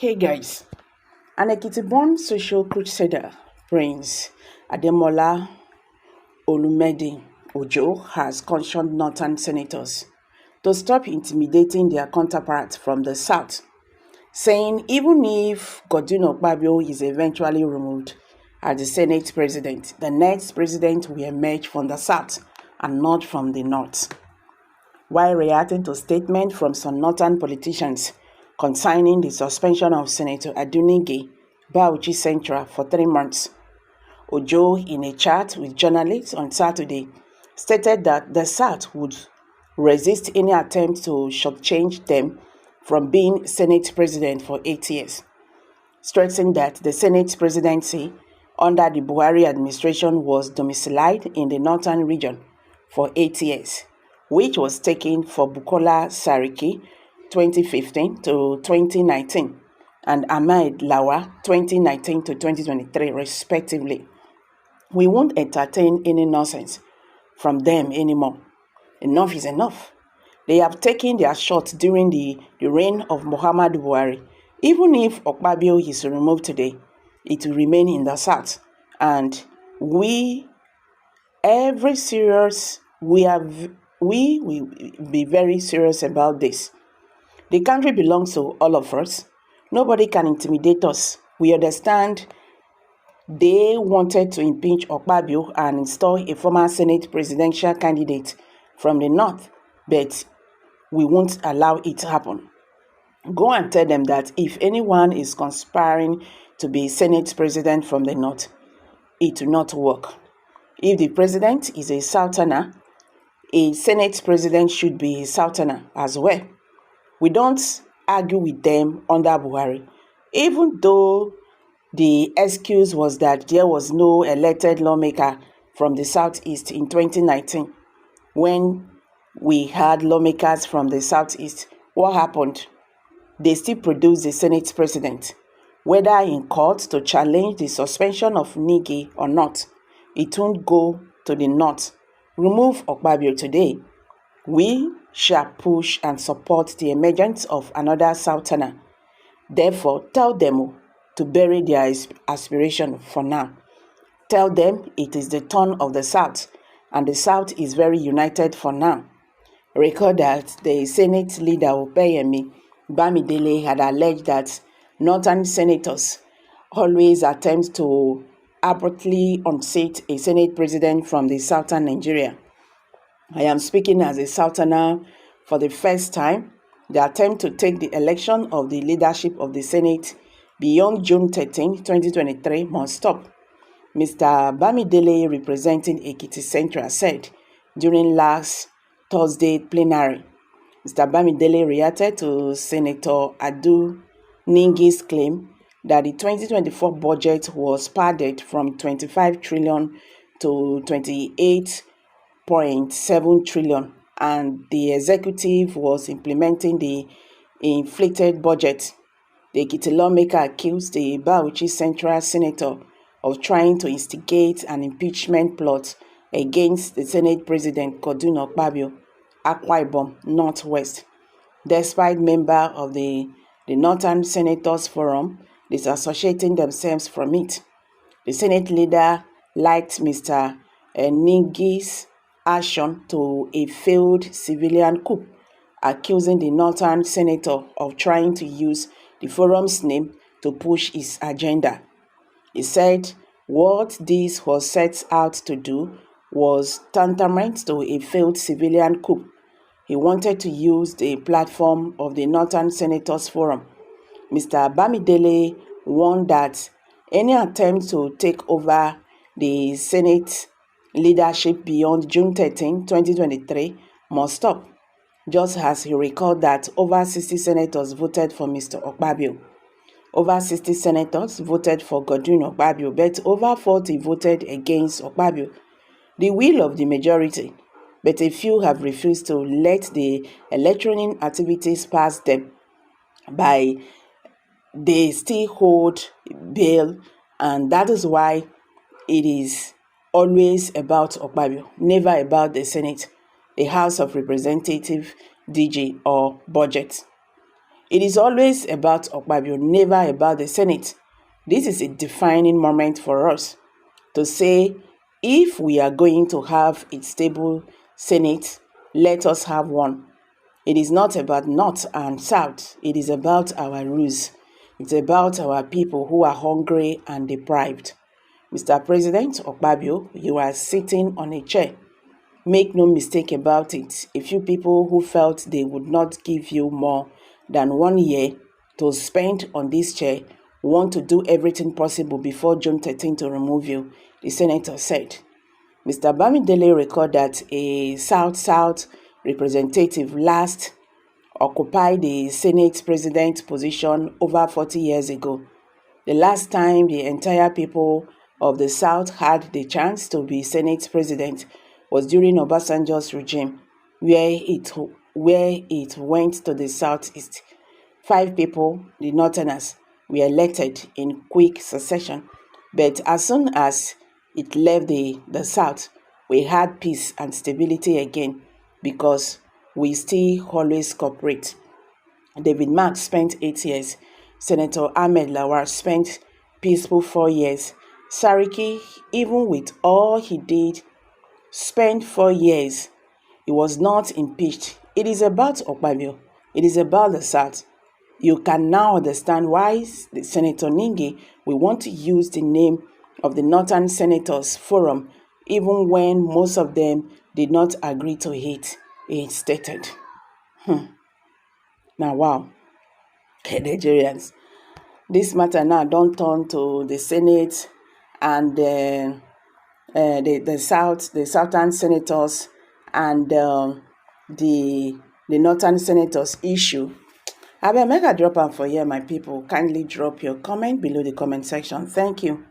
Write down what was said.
Hey guys, an Ekiti-born social crusader, Prince Ademola Olumide Ojo, has cautioned northern senators to stop intimidating their counterparts from the south, saying even if Godwin Akpabio is eventually removed as the Senate president, the next president will emerge from the south and not from the north. While reacting to statements from some northern politicians concerning the suspension of Senator Adunige Bauchi Central for 3 months, Ojo, in a chat with journalists on Saturday, stated that the South would resist any attempt to shortchange them from being Senate president for 8 years, stressing that the Senate presidency under the Buhari administration was domiciled in the northern region for 8 years, which was taken for Bukola Sariki 2015 to 2019 and Ahmed Lawa 2019 to 2023 respectively. We won't entertain any nonsense from them anymore. Enough is enough. They have taken their shot during the reign of Muhammadu Buhari. Even if Akpabio is removed today, it will remain in the south. And we will be very serious about this. The country belongs to all of us. Nobody can intimidate us. We understand they wanted to impeach Akpabio and install a former Senate presidential candidate from the north, but we won't allow it to happen. Go and tell them that if anyone is conspiring to be Senate president from the north, it will not work. If the president is a southerner, a Senate president should be a southerner as well. We don't argue with them under Buhari, even though the excuse was that there was no elected lawmaker from the southeast in 2019. When we had lawmakers from the southeast, what happened? They still produced the Senate president. Whether in court to challenge the suspension of Nige or not, it won't go to the north. Remove Akpabio today. We shall push and support the emergence of another southerner. Therefore, tell them to bury their aspiration for now. Tell them it is the turn of the South, and the South is very united for now. Recall that the Senate leader Opeyemi Bamidele had alleged that northern senators always attempt to abruptly unseat a Senate president from the southern Nigeria. I am speaking as a southerner for the first time. The attempt to take the election of the leadership of the Senate beyond June 13, 2023 must stop, Mr. Bamidele, representing Ekiti Central, said during last Thursday plenary. Mr. Bamidele reacted to Senator Aduningi's claim that the 2024 budget was padded from 25 trillion to 28.7 trillion, and the executive was implementing the inflated budget. The Ekiti lawmaker accused the Bauchi Central senator of trying to instigate an impeachment plot against the Senate President Godwin Akpabio, Akpabio Northwest. Despite members of the Northern Senators Forum disassociating themselves from it, the Senate leader liked Mr. Nigi's action to a failed civilian coup, accusing the Northern Senator of trying to use the forum's name to push his agenda. He said what this was set out to do was tantamount to a failed civilian coup. He wanted to use the platform of the Northern Senators Forum. Mr. Bamidele warned that any attempt to take over the Senate leadership beyond June 13, 2023 must stop, just as he recalled that over 60 senators voted for Mr. Akpabio. Over 60 senators voted for Godwin Akpabio, but over 40 voted against Akpabio, the will of the majority. But a few have refused to let the electronic activities pass them by. They still hold bail, and that is why it is always about Akpabio, never about the Senate, the House of Representatives, DG, or budget. It is always about Akpabio, never about the Senate. This is a defining moment for us to say, if we are going to have a stable Senate, let us have one. It is not about North and South. It is about our rules. It's about our people who are hungry and deprived. Mr. President Akpabio, you are sitting on a chair. Make no mistake about it. A few people who felt they would not give you more than 1 year to spend on this chair want to do everything possible before June 13 to remove you, the senator said. Mr. Bamidele recalled that a South representative last occupied the Senate president position over 40 years ago. The last time the entire people of the South had the chance to be Senate president was during Obasanjo's regime, where it went to the Southeast. 5 people, the Northerners, were elected in quick succession. But as soon as it left the South, we had peace and stability again because we still always cooperate. David Mark spent 8 years. Senator Ahmed Lawal spent peaceful 4 years. Sariki, even with all he did, spent 4 years. He was not impeached. It is about Akpabio. It is about the South. You can now understand why Senator Ningi will want to use the name of the Northern Senators Forum, even when most of them did not agree to it, he stated. Now, wow, Nigerians. This matter now don't turn to the Senate and the Southern Senators and the Northern Senators issue. I will make a drop out for here, my people. Kindly drop your comment below the comment section. Thank you.